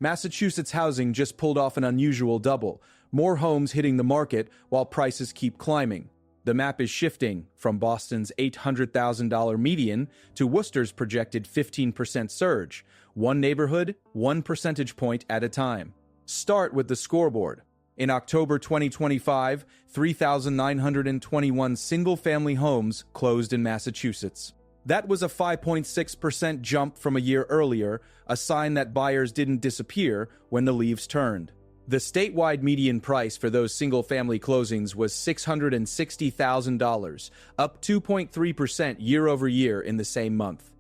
Massachusetts housing just pulled off an unusual double, more homes hitting the market while prices keep climbing. The map is shifting from Boston's $800,000 median to Worcester's projected 15% surge, one neighborhood, 1 percentage point at a time. Start with the scoreboard. In October 2025, 3,921 single-family homes closed in Massachusetts. That was a 5.6% jump from a year earlier, a sign that buyers didn't disappear when the leaves turned. The statewide median price for those single-family closings was $660,000, up 2.3% year-over-year in the same month.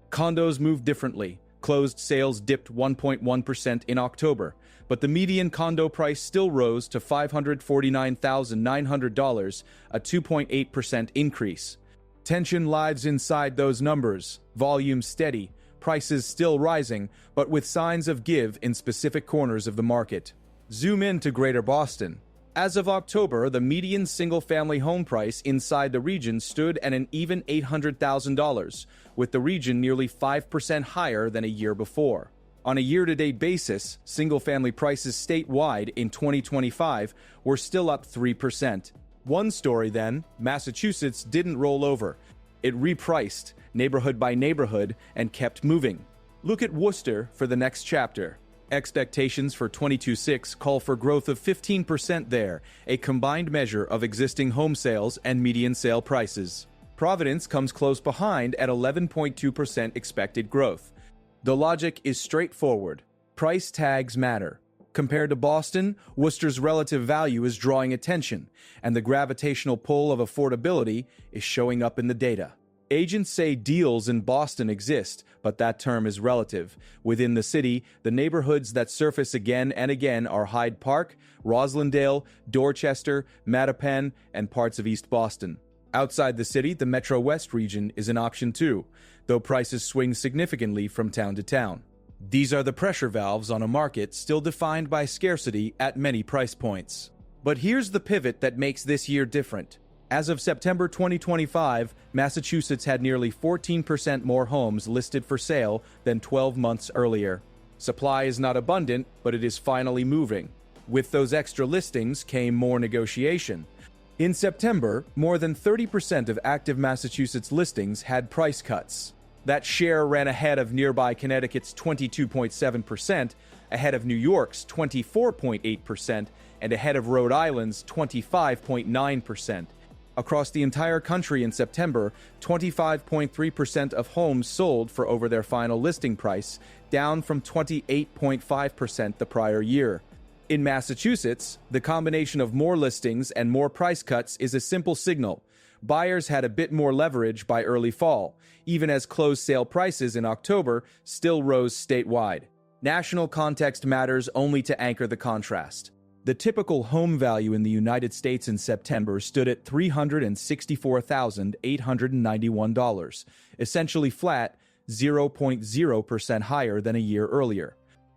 Condos moved differently. Closed sales dipped 1.1% in October, but the median condo price still rose to $549,900, a 2.8% increase. Tension lies inside those numbers, volume steady, prices still rising, but with signs of give in specific corners of the market. Zoom in to Greater Boston. As of October, the median single-family home price inside the region stood at an even $800,000, with the region nearly 5% higher than a year before. On a year-to-date basis, single-family prices statewide in 2025 were still up 3%. One story then, Massachusetts didn't roll over. It repriced, neighborhood by neighborhood, and kept moving. Look at Worcester for the next chapter. Expectations for 22-6 call for growth of 15% there, a combined measure of existing home sales and median sale prices. Providence comes close behind at 11.2% expected growth. The logic is straightforward. Price tags matter. Compared to Boston, Worcester's relative value is drawing attention, and the gravitational pull of affordability is showing up in the data. Agents say deals in Boston exist, but that term is relative. Within the city, the neighborhoods that surface again and again are Hyde Park, Roslindale, Dorchester, Mattapan, and parts of East Boston. Outside the city, the Metro West region is an option too, though prices swing significantly from town to town. These are the pressure valves on a market still defined by scarcity at many price points. But here's the pivot that makes this year different. As of September 2025, Massachusetts had nearly 14% more homes listed for sale than 12 months earlier. Supply is not abundant, but it is finally moving. With those extra listings came more negotiation. In September, more than 30% of active Massachusetts listings had price cuts. That share ran ahead of nearby Connecticut's 22.7%, ahead of New York's 24.8%, and ahead of Rhode Island's 25.9%. Across the entire country in September, 25.3% of homes sold for over their final listing price, down from 28.5% the prior year. In Massachusetts, the combination of more listings and more price cuts is a simple signal. Buyers had a bit more leverage by early fall, even as closed sale prices in October still rose statewide. National context matters only to anchor the contrast. The typical home value in the United States in September stood at $364,891, essentially flat, 0.0% higher than a year earlier.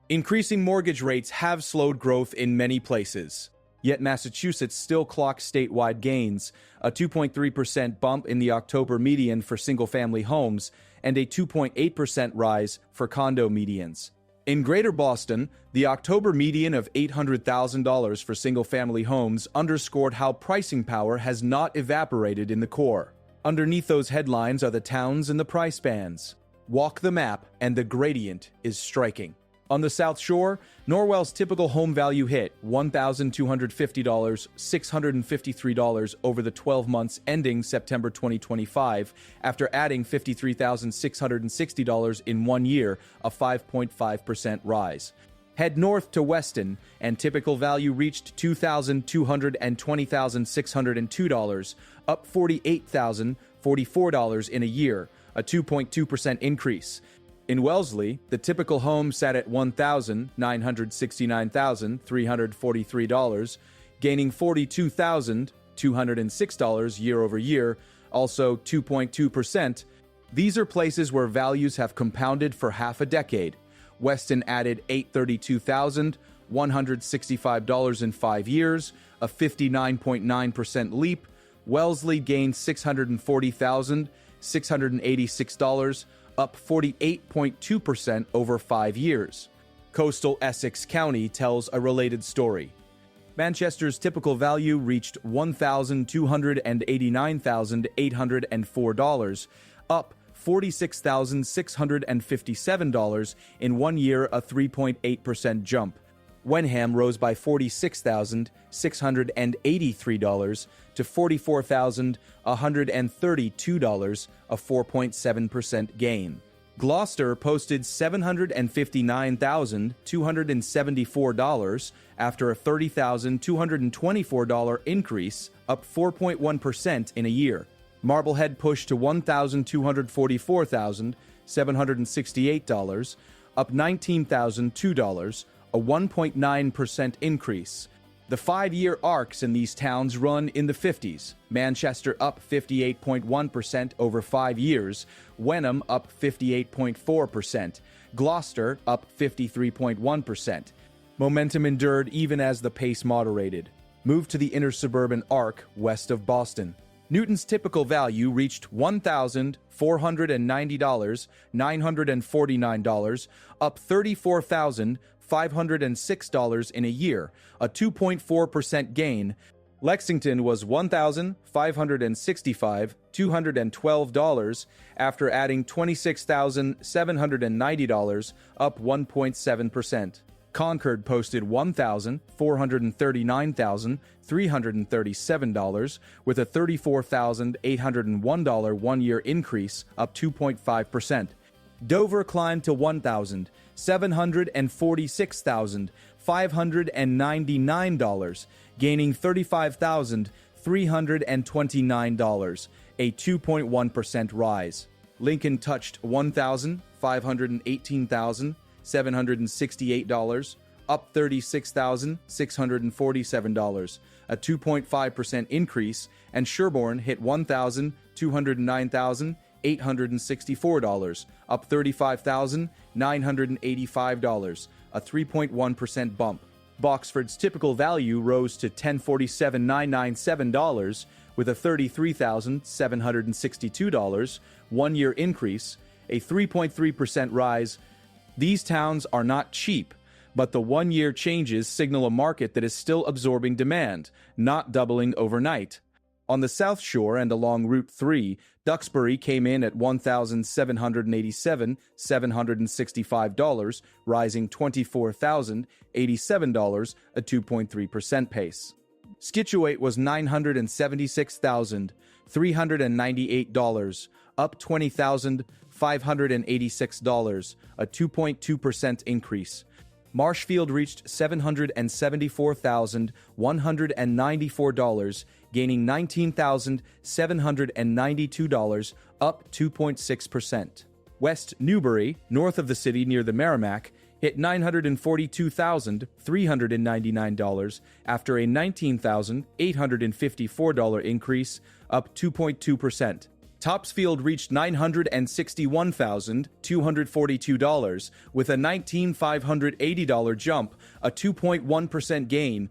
Increasing mortgage rates have slowed growth in many places. Yet Massachusetts still clocks statewide gains, a 2.3% bump in the October median for single-family homes, and a 2.8% rise for condo medians. In Greater Boston, the October median of $800,000 for single-family homes underscored how pricing power has not evaporated in the core. Underneath those headlines are the towns and the price bands. Walk the map, and the gradient is striking. On the South Shore, Norwell's typical home value hit $1,250, $653 over the 12 months ending September 2025, after adding $53,660 in 1 year, a 5.5% rise. Head north to Weston, and typical value reached $2,200 and $20,602, up $48,044 in a year, a 2.2% increase. In Wellesley, the typical home sat at $1,969,343, gaining $42,206 year over year, also 2.2%. These are places where values have compounded for half a decade. Weston added $832,165 in 5 years, a 59.9% leap. Wellesley gained $640,686, up 48.2% over 5 years. Coastal Essex County tells a related story. Manchester's typical value reached $1,289,804, up $46,657 in 1 year, a 3.8% jump. Wenham rose by $46,683 to $44,132, a 4.7% gain. Gloucester posted $759,274 after a $30,224 increase, up 4.1% in a year. Marblehead pushed to $1,244,768, up $19,002, a 1.9% increase. The 5-year arcs in these towns run in the 50s. Manchester up 58.1% over 5 years, Wenham up 58.4%, Gloucester up 53.1%. Momentum endured even as the pace moderated. Move to the inner suburban arc west of Boston. Newton's typical value reached $1,490,949, up $34,506 in a year, a 2.4% gain. Lexington was $1,565,212 after adding $26,790, up 1.7%. Concord posted $1,439,337 with a $34,801 1-year increase, up 2.5%. Dover climbed to $1,746,599, gaining $35,329, a 2.1% rise. Lincoln touched $1,518,768, up $36,647, a 2.5% increase, and Sherborne hit $1,209,864, up $35,985, a 3.1% bump. Boxford's typical value rose to $1047,997 with a $33,762 1-year increase, a 3.3% rise. These towns are not cheap, but the 1-year changes signal a market that is still absorbing demand, not doubling overnight. On the South Shore and along Route 3, Duxbury came in at $1,787,765, rising $24,087, a 2.3% pace. Scituate was $976,398, up $20,586, a 2.2% increase. Marshfield reached $774,194, gaining $19,792, up 2.6%. West Newbury, north of the city near the Merrimack, hit $942,399 after a $19,854 increase, up 2.2%. Topsfield reached $961,242 with a $19,580 jump, a 2.1% gain.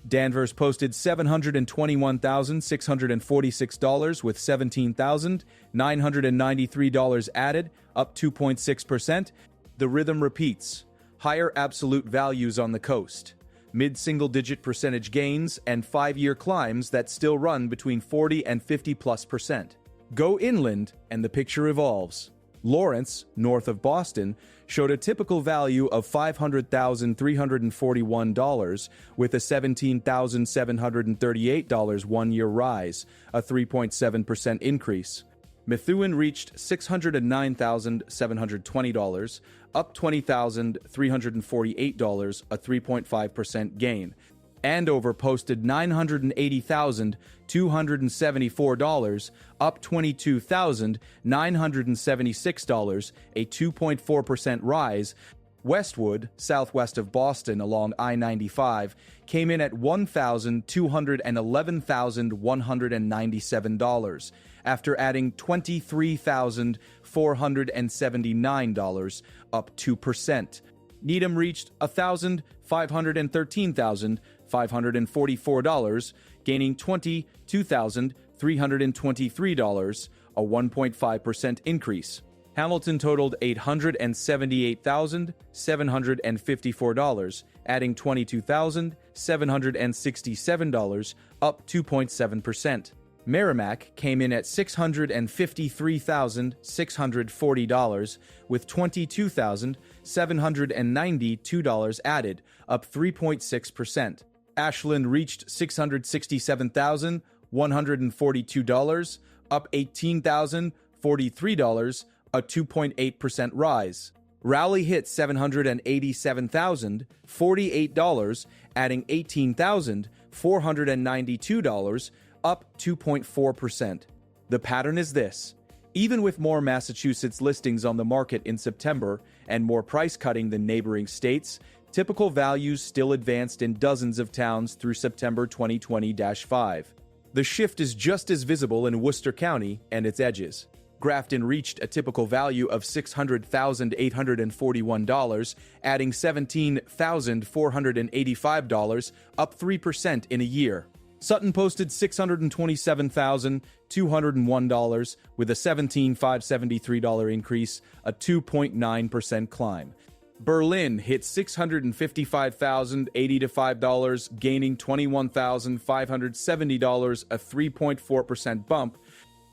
Danvers posted $721,646 with $17,993 added, up 2.6%. The rhythm repeats. Higher absolute values on the coast. Mid-single-digit percentage gains and 5-year climbs that still run between 40 and 50+%. Go inland, and the picture evolves. Lawrence, north of Boston, showed a typical value of $500,341 with a $17,738 1-year rise, a 3.7% increase. Methuen reached $609,720, up $20,348, a 3.5% gain. Andover posted $980,274, up $22,976, a 2.4% rise. Westwood, southwest of Boston along I-95, came in at $1,211,197 after adding $23,479, up 2%. Needham reached $1,513,544, gaining $22,323, a 1.5% increase. Hamilton totaled $878,754, adding $22,767, up 2.7%. Merrimack came in at $653,640, with $22,792 added, up 3.6%. Ashland reached $667,142, up $18,043, a 2.8% rise. Raleigh hit $787,048, adding $18,492, up 2.4%. The pattern is this. Even with more Massachusetts listings on the market in September and more price cutting than neighboring states, typical values still advanced in dozens of towns through September 2020-5. The shift is just as visible in Worcester County and its edges. Grafton reached a typical value of $600,841, adding $17,485, up 3% in a year. Sutton posted $627,201 with a $17,573 increase, a 2.9% climb. Berlin hit $655,085, gaining $21,570, a 3.4% bump.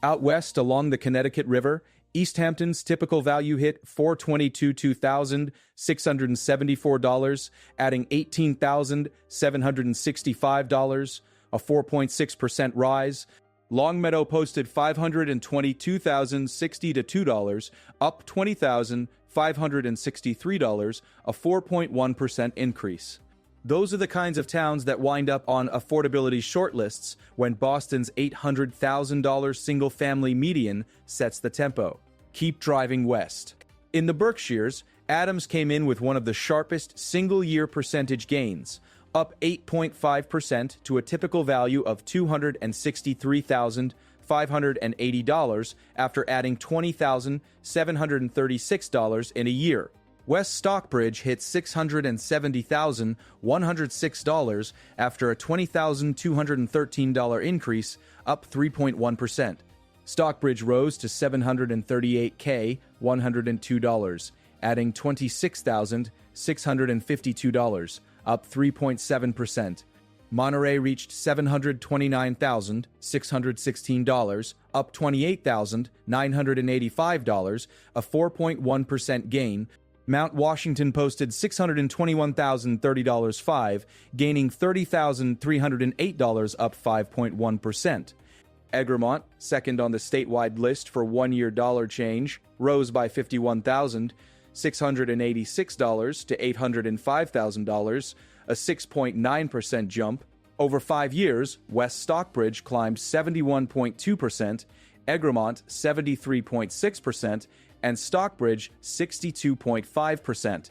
Out west along the Connecticut River, East Hampton's typical value hit $422,674, adding $18,765, a 4.6% rise. Longmeadow posted $522,062, up $20,563, a 4.1% increase. Those are the kinds of towns that wind up on affordability shortlists when Boston's $800,000 single-family median sets the tempo. Keep driving west. In the Berkshires, Adams came in with one of the sharpest single-year percentage gains, up 8.5% to a typical value of $263,580 after adding $20,736 in a year. West Stockbridge hit $670,106 after a $20,213 increase, up 3.1%. Stockbridge rose to $738,102, adding $26,652, up 3.7%. Monterey reached $729,616, up $28,985, a 4.1% gain. Mount Washington posted $621,030.05, gaining $30,308, up 5.1%. Egremont, second on the statewide list for one-year dollar change, rose by $51,686 to $805,000, a 6.9% jump. Over 5 years, West Stockbridge climbed 71.2%, Egremont 73.6%, and Stockbridge 62.5%.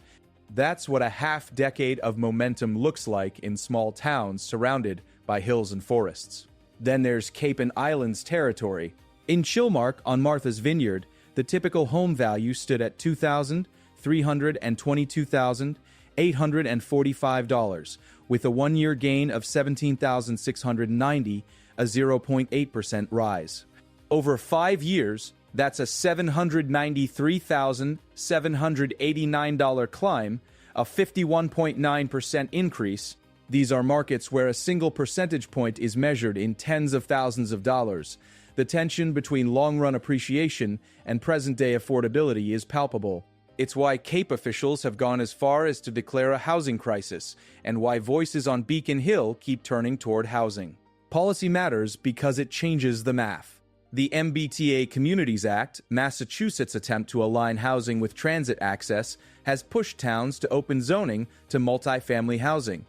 That's what a half-decade of momentum looks like in small towns surrounded by hills and forests. Then there's Cape and Islands territory. In Chilmark on Martha's Vineyard, the typical home value stood at $2,322,845, with a one-year gain of $17,690, a 0.8% rise. Over 5 years, that's a $793,789 climb, a 51.9% increase. These are markets where a single percentage point is measured in tens of thousands of dollars. The tension between long-run appreciation and present-day affordability is palpable. It's why Cape officials have gone as far as to declare a housing crisis, and why voices on Beacon Hill keep turning toward housing. Policy matters because it changes the math. The MBTA Communities Act, Massachusetts' attempt to align housing with transit access, has pushed towns to open zoning to multifamily housing.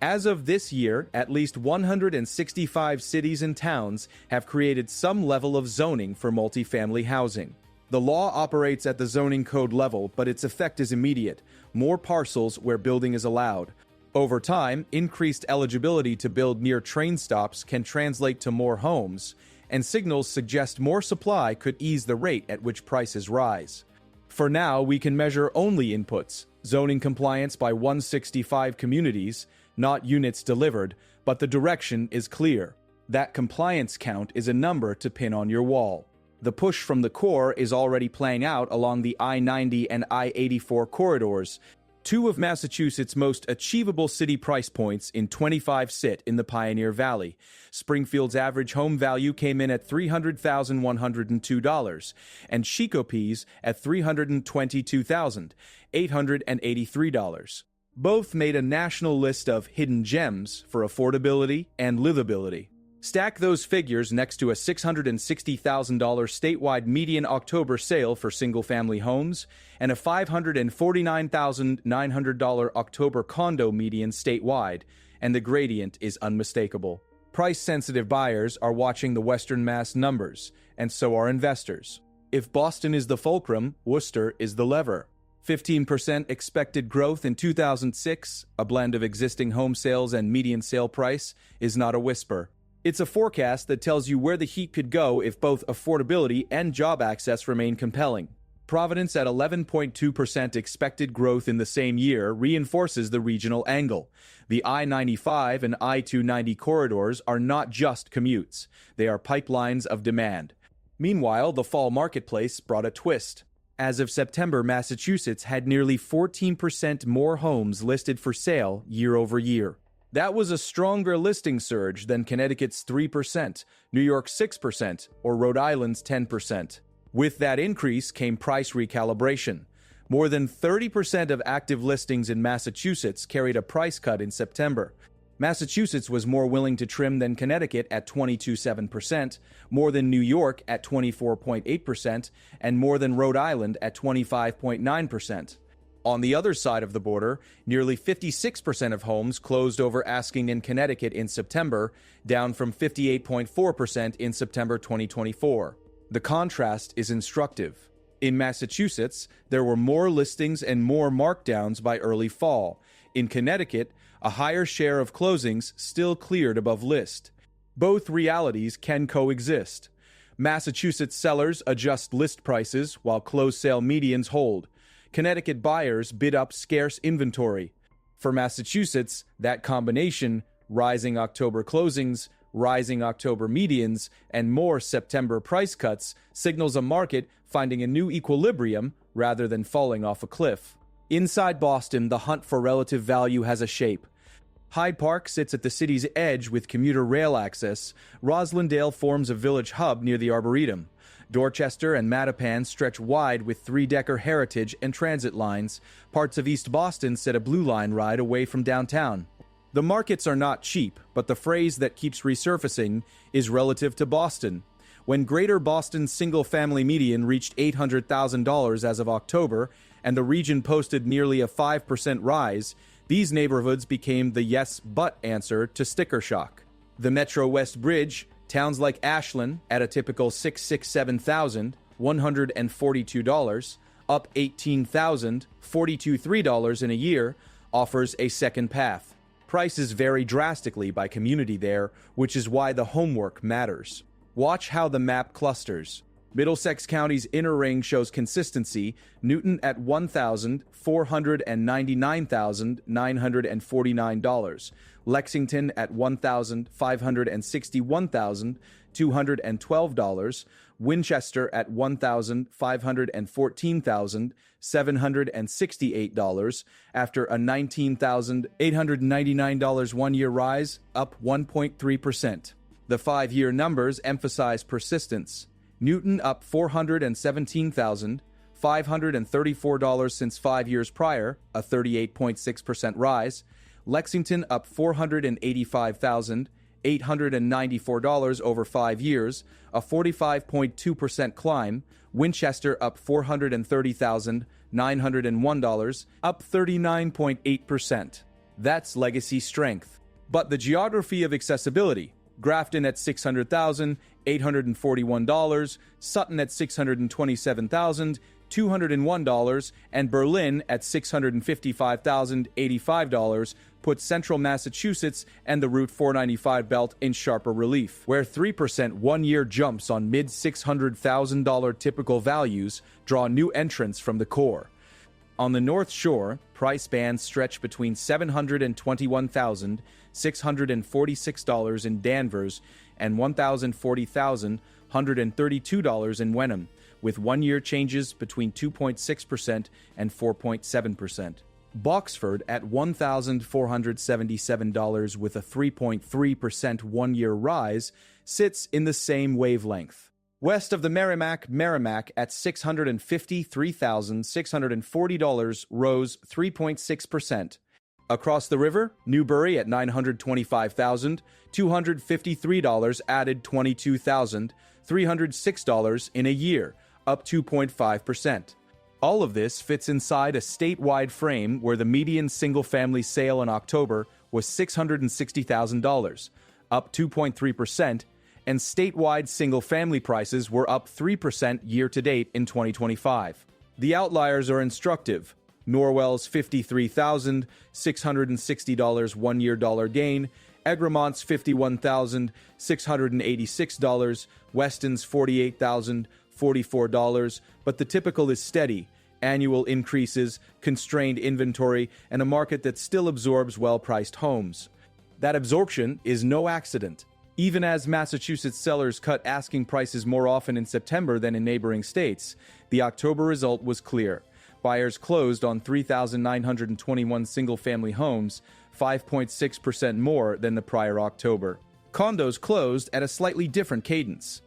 As of this year, at least 165 cities and towns have created some level of zoning for multifamily housing. The law operates at the zoning code level, but its effect is immediate: more parcels where building is allowed. Over time, increased eligibility to build near train stops can translate to more homes, and signals suggest more supply could ease the rate at which prices rise. For now, we can measure only inputs: zoning compliance by 165 communities, not units delivered, but the direction is clear. That compliance count is a number to pin on your wall. The push from the core is already playing out along the I-90 and I-84 corridors. Two of Massachusetts' most achievable city price points in 25 sit in the Pioneer Valley. Springfield's average home value came in at $300,102, and Chicopee's at $322,883. Both made a national list of hidden gems for affordability and livability. Stack those figures next to a $660,000 statewide median October sale for single-family homes and a $549,900 October condo median statewide, and the gradient is unmistakable. Price-sensitive buyers are watching the Western Mass numbers, and so are investors. If Boston is the fulcrum, Worcester is the lever. 15% expected growth in 2006, a blend of existing home sales and median sale price, is not a whisper. It's a forecast that tells you where the heat could go if both affordability and job access remain compelling. Providence at 11.2% expected growth in the same year reinforces the regional angle. The I-95 and I-290 corridors are not just commutes. They are pipelines of demand. Meanwhile, the fall marketplace brought a twist. As of September, Massachusetts had nearly 14% more homes listed for sale year over year. That was a stronger listing surge than Connecticut's 3%, New York's 6%, or Rhode Island's 10%. With that increase came price recalibration. More than 30% of active listings in Massachusetts carried a price cut in September. Massachusetts was more willing to trim than Connecticut at 22.7%, more than New York at 24.8%, and more than Rhode Island at 25.9%. On the other side of the border, nearly 56% of homes closed over asking in Connecticut in September, down from 58.4% in September 2024. The contrast is instructive. In Massachusetts, there were more listings and more markdowns by early fall. In Connecticut, a higher share of closings still cleared above list. Both realities can coexist. Massachusetts sellers adjust list prices while closed sale medians hold. Connecticut buyers bid up scarce inventory. For Massachusetts, that combination, rising October closings, rising October medians, and more September price cuts, signals a market finding a new equilibrium rather than falling off a cliff. Inside Boston, the hunt for relative value has a shape. Hyde Park sits at the city's edge with commuter rail access. Roslindale forms a village hub near the Arboretum. Dorchester and Mattapan stretch wide with three-decker heritage and transit lines. Parts of East Boston set a Blue Line ride away from downtown. The markets are not cheap, but the phrase that keeps resurfacing is relative to Boston. When Greater Boston's single-family median reached $800,000 as of October, and the region posted nearly a 5% rise, these neighborhoods became the yes-but answer to sticker shock. The Metro West Bridge, towns like Ashland, at a typical $667,142, up $18,042.3 in a year, offers a second path. Prices vary drastically by community there, which is why the homework matters. Watch how the map clusters. Middlesex County's inner ring shows consistency, Newton at $1,499,949, Lexington at $1,561,212, Winchester at $1,514,768, after a $19,899 one-year rise, up 1.3%. The 5-year numbers emphasize persistence. Newton up $417,534 since 5 years prior, a 38.6% rise. Lexington up $485,894 over 5 years, a 45.2% climb. Winchester up $430,901, up 39.8%. That's legacy strength. But the geography of accessibility. Grafton at $600,841, Sutton at $627,201, and Berlin at $655,085 put central Massachusetts and the Route 495 belt in sharper relief, where 3% one-year jumps on mid-$600,000 typical values draw new entrants from the core. On the North Shore, price bands stretch between $721,646 in Danvers and $1,040,100 $132 in Wenham, with one-year changes between 2.6% and 4.7%. Boxford at $1,477 with a 3.3% one-year rise sits in the same wavelength. West of the Merrimack at $653,640 rose 3.6%. Across the river, Newbury at $925,253 added $22,306 in a year, up 2.5%. All of this fits inside a statewide frame where the median single-family sale in October was $660,000, up 2.3%, and statewide single-family prices were up 3% year-to-date in 2025. The outliers are instructive. Norwell's $53,660 one-year dollar gain, Egremont's $51,686, Weston's $48,044, but the typical is steady: annual increases, constrained inventory, and a market that still absorbs well-priced homes. That absorption is no accident. Even as Massachusetts sellers cut asking prices more often in September than in neighboring states, the October result was clear. Buyers closed on 3,921 single-family homes, 5.6% more than the prior October. Condos closed at a slightly different cadence.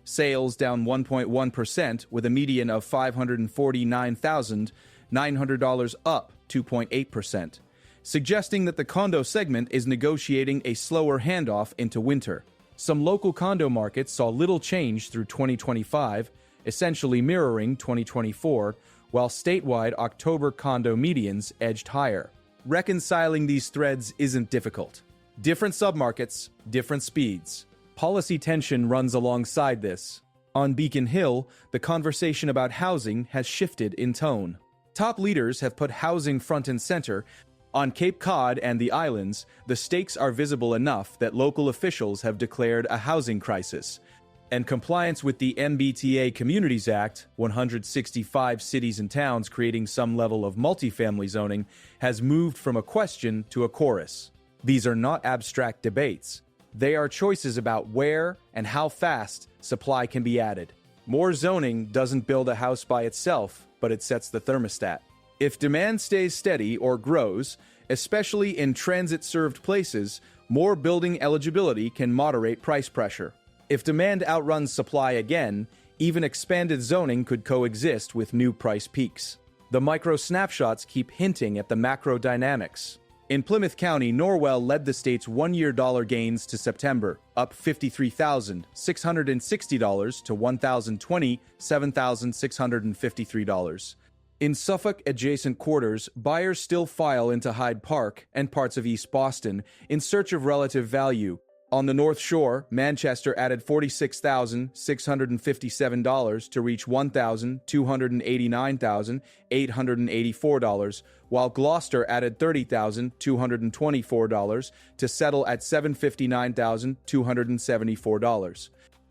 Sales down 1.1% with a median of $549,900, up 2.8%, suggesting that the condo segment is negotiating a slower handoff into winter. Some local condo markets saw little change through 2025, essentially mirroring 2024, while statewide October condo medians edged higher. Reconciling these threads isn't difficult. Different submarkets, different speeds. Policy tension runs alongside this. On Beacon Hill, the conversation about housing has shifted in tone. Top leaders have put housing front and center. On Cape Cod and the islands, the stakes are visible enough that local officials have declared a housing crisis. And compliance with the MBTA Communities Act, 165 cities and towns creating some level of multifamily zoning, has moved from a question to a chorus. These are not abstract debates. They are choices about where and how fast supply can be added. More zoning doesn't build a house by itself, but it sets the thermostat. If demand stays steady or grows, especially in transit-served places, more building eligibility can moderate price pressure. If demand outruns supply again, even expanded zoning could coexist with new price peaks. The micro snapshots keep hinting at the macro dynamics. In Plymouth County, Norwell led the state's one-year dollar gains to September, up $53,660 to $1,027,653. In Suffolk-adjacent quarters, buyers still file into Hyde Park and parts of East Boston in search of relative value. On the North Shore, Manchester added $46,657 to reach $1,289,884, while Gloucester added $30,224 to settle at $759,274.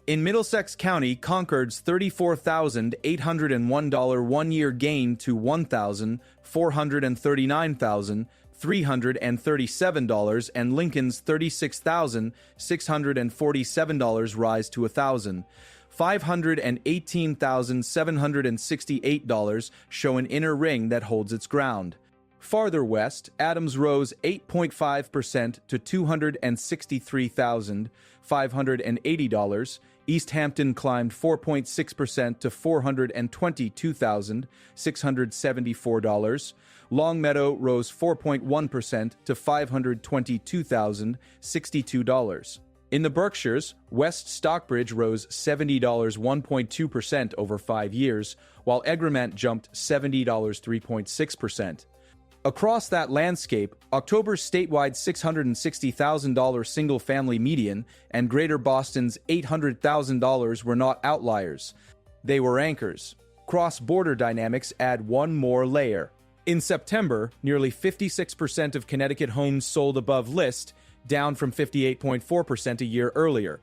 In Middlesex County, Concord's $34,801 one-year gain to $1,439,337 and Lincoln's $36,647 rise to $1,518,768 show an inner ring that holds its ground. Farther west, Adams rose 8.5% to $263,580. East Hampton climbed 4.6% to $422,674. Longmeadow rose 4.1% to $522,062. In the Berkshires, West Stockbridge rose $70 1.2% over 5 years, while Egremont jumped $70 3.6%. Across that landscape, October's statewide $660,000 single-family median and Greater Boston's $800,000 were not outliers. They were anchors. Cross-border dynamics add one more layer. In September, nearly 56% of Connecticut homes sold above list, down from 58.4% a year earlier.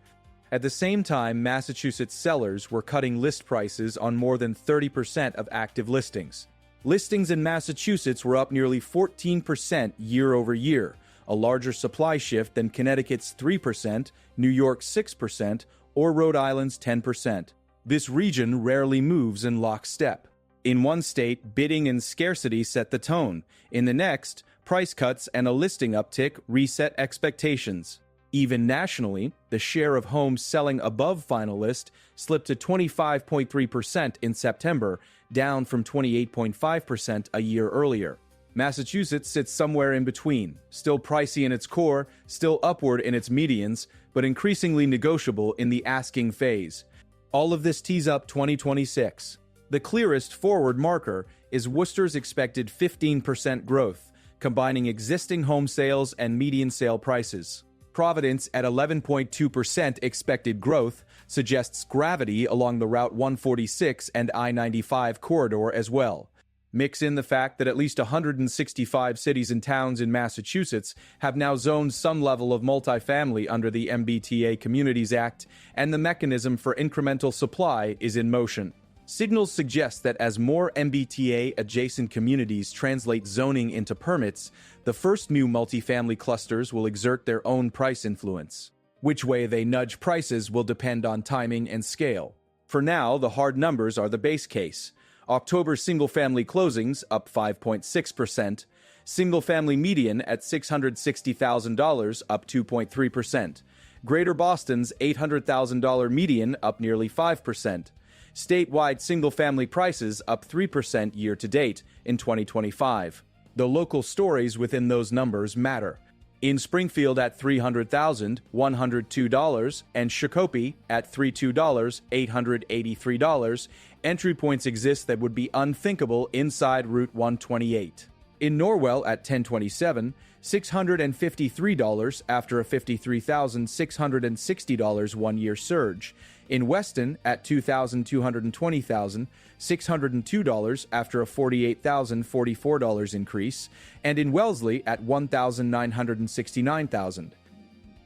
At the same time, Massachusetts sellers were cutting list prices on more than 30% of active listings. Listings in Massachusetts were up nearly 14% year over year, a larger supply shift than Connecticut's 3%, New York's 6%, or Rhode Island's 10%. This region rarely moves in lockstep. In one state, bidding and scarcity set the tone. In the next, price cuts and a listing uptick reset expectations. Even nationally, the share of homes selling above final list slipped to 25.3% in September, down from 28.5% a year earlier. Massachusetts sits somewhere in between, still pricey in its core, still upward in its medians, but increasingly negotiable in the asking phase. All of this tees up 2026. The clearest forward marker is Worcester's expected 15% growth, combining existing home sales and median sale prices. Providence, at 11.2% expected growth, suggests gravity along the Route 146 and I-95 corridor as well. Mix in the fact that at least 165 cities and towns in Massachusetts have now zoned some level of multifamily under the MBTA Communities Act, and the mechanism for incremental supply is in motion. Signals suggest that as more MBTA-adjacent communities translate zoning into permits, the first new multifamily clusters will exert their own price influence. Which way they nudge prices will depend on timing and scale. For now, the hard numbers are the base case. October single-family closings up 5.6%, single-family median at $660,000 up 2.3%, Greater Boston's $800,000 median up nearly 5%, statewide single-family prices up 3% year-to-date in 2025. The local stories within those numbers matter. In Springfield at $300,000, $102, and Shakopee at $32, $883, entry points exist that would be unthinkable inside Route 128. In Norwell at $1027, $653 after a $53,660 one-year surge. In Weston at $2,220,000, $602 after a $48,044 increase, and in Wellesley at $1,969,000.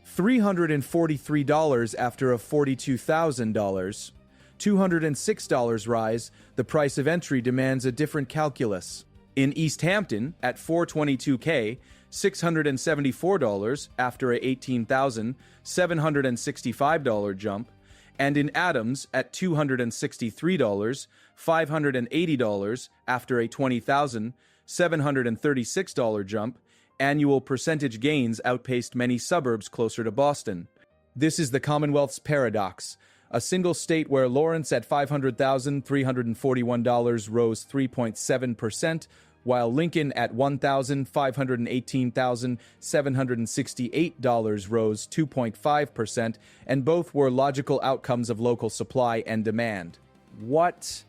$343 after a $42,000. $206 rise, the price of entry demands a different calculus. In East Hampton at $422K, $674 after a $18,765 jump, and in Adams at $263, $580 after a $20,736 jump, annual percentage gains outpaced many suburbs closer to Boston. This is the Commonwealth's paradox. A single state where Lawrence at $500,341 rose 3.7%, while Lincoln at $1,518,768 rose 2.5%, and both were logical outcomes of local supply and demand. What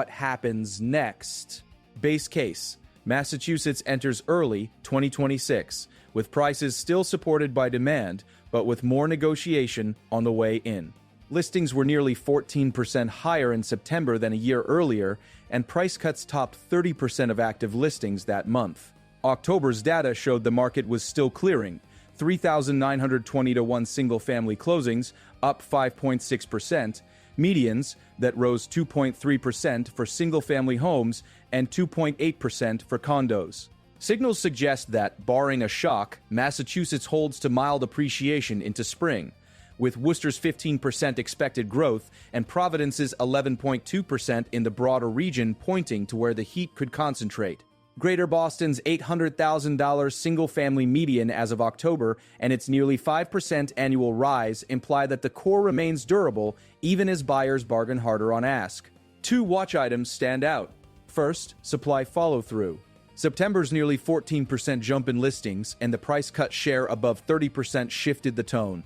happens next? Base case: Massachusetts enters early 2026, with prices still supported by demand, but with more negotiation on the way in. Listings were nearly 14% higher in September than a year earlier, and price cuts topped 30% of active listings that month. October's data showed the market was still clearing, 3,920 to 1 single-family closings, up 5.6%, medians that rose 2.3% for single-family homes and 2.8% for condos. Signals suggest that, barring a shock, Massachusetts holds to mild appreciation into spring, with Worcester's 15% expected growth and Providence's 11.2% in the broader region pointing to where the heat could concentrate. Greater Boston's $800,000 single-family median as of October and its nearly 5% annual rise imply that the core remains durable even as buyers bargain harder on ask. Two watch items stand out. First, supply follow-through. September's nearly 14% jump in listings and the price cut share above 30% shifted the tone.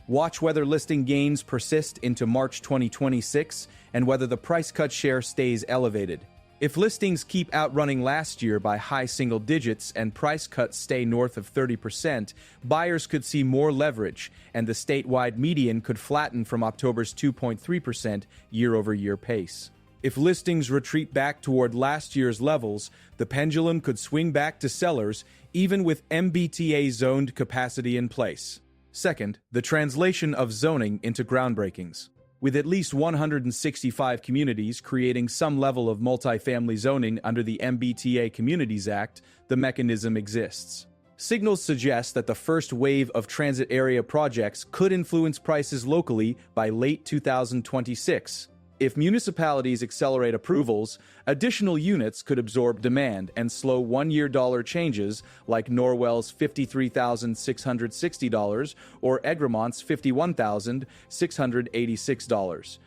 Watch whether listing gains persist into March 2026 and whether the price cut share stays elevated. If listings keep outrunning last year by high single digits and price cuts stay north of 30%, buyers could see more leverage, and the statewide median could flatten from October's 2.3% year-over-year pace. If listings retreat back toward last year's levels, the pendulum could swing back to sellers, even with MBTA-zoned capacity in place. Second, the translation of zoning into groundbreakings. With at least 165 communities creating some level of multifamily zoning under the MBTA Communities Act, the mechanism exists. Signals suggest that the first wave of transit area projects could influence prices locally by late 2026. If municipalities accelerate approvals, additional units could absorb demand and slow one-year dollar changes like Norwell's $53,660 or Egremont's $51,686.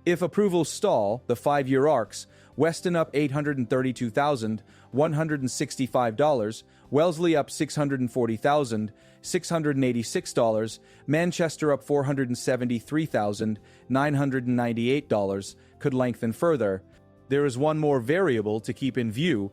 If approvals stall, the 5-year arcs, Weston up $832,165, Wellesley up $640,686, Manchester up $473,998, could lengthen further. There is one more variable to keep in view: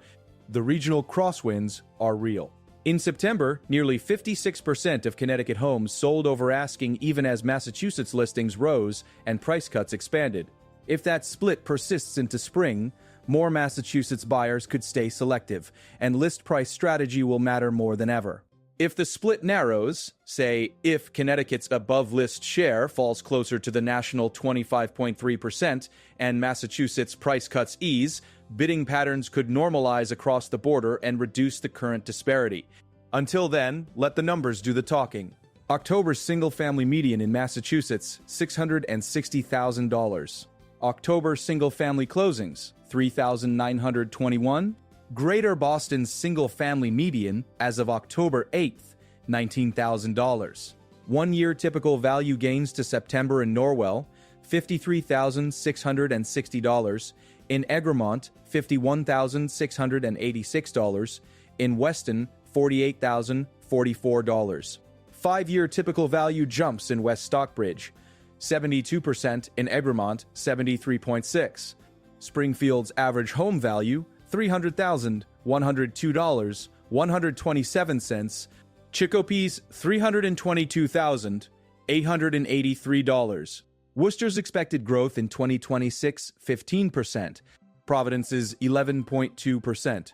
the regional crosswinds are real. In September, nearly 56% of Connecticut homes sold over asking even as Massachusetts listings rose and price cuts expanded. If that split persists into spring, more Massachusetts buyers could stay selective, and list price strategy will matter more than ever. If the split narrows, say if Connecticut's above-list share falls closer to the national 25.3% and Massachusetts price cuts ease, bidding patterns could normalize across the border and reduce the current disparity. Until then, let the numbers do the talking. October's single-family median in Massachusetts, $660,000. October single-family closings, 3,921. Greater Boston's single-family median as of October 8th, $19,000. One-year typical value gains to September in Norwell, $53,660. In Egremont, $51,686. In Weston, $48,044. 5-year typical value jumps in West Stockbridge, 72%. In Egremont, 73.6%. Springfield's average home value, $300,102.127. Chicopee's $322,883. Worcester's expected growth in 2026, 15%. Providence's 11.2%.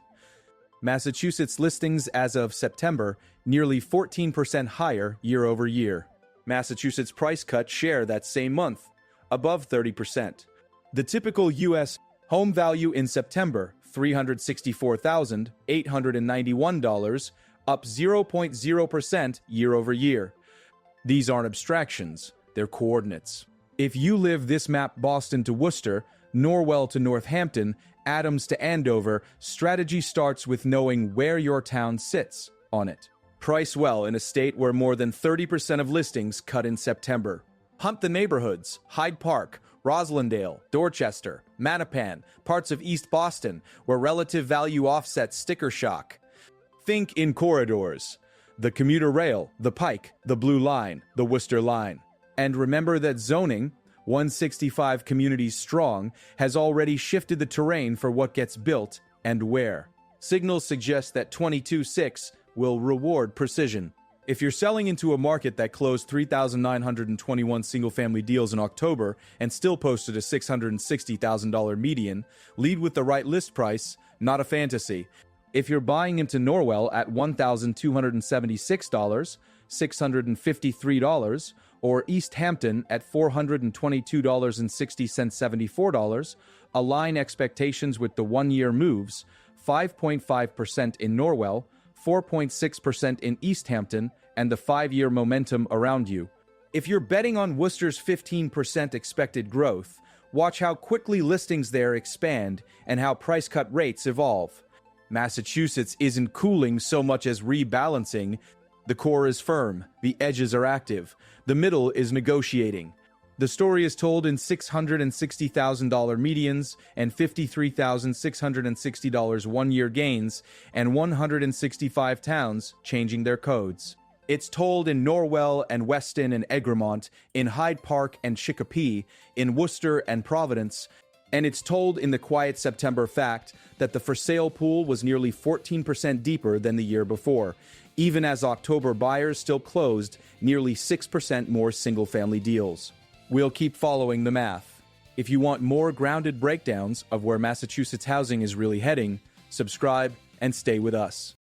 Massachusetts listings as of September, nearly 14% higher year over year. Massachusetts price cut share that same month, above 30%. The typical U.S. home value in September, $364,891, up 0.0% year over year. These aren't abstractions, they're coordinates. If you live this map: Boston to Worcester, Norwell to Northampton, Adams to Andover, strategy starts with knowing where your town sits on it. Price well in a state where more than 30% of listings cut in September. Hunt the neighborhoods: Hyde Park, Roslindale, Dorchester, Mattapan, parts of East Boston, where relative value offsets sticker shock. Think in corridors: the commuter rail, the Pike, the Blue Line, the Worcester Line. And remember that zoning, 165 communities strong, has already shifted the terrain for what gets built and where. Signals suggest that 22.6 will reward precision. If you're selling into a market that closed 3,921 single-family deals in October and still posted a $660,000 median, lead with the right list price, not a fantasy. If you're buying into Norwell at $1,276, $653, or East Hampton at $422.60, $74, align expectations with the one-year moves: 5.5% in Norwell, 4.6% in East Hampton, and the 5-year momentum around you. If you're betting on Worcester's 15% expected growth, watch how quickly listings there expand and how price cut rates evolve. Massachusetts isn't cooling so much as rebalancing. The core is firm, the edges are active, the middle is negotiating. The story is told in $660,000 medians and $53,660 one-year gains, and 165 towns changing their codes. It's told in Norwell and Weston and Egremont, in Hyde Park and Chicopee, in Worcester and Providence, and it's told in the quiet September fact that the for-sale pool was nearly 14% deeper than the year before, even as October buyers still closed nearly 6% more single-family deals. We'll keep following the math. If you want more grounded breakdowns of where Massachusetts housing is really heading, subscribe and stay with us.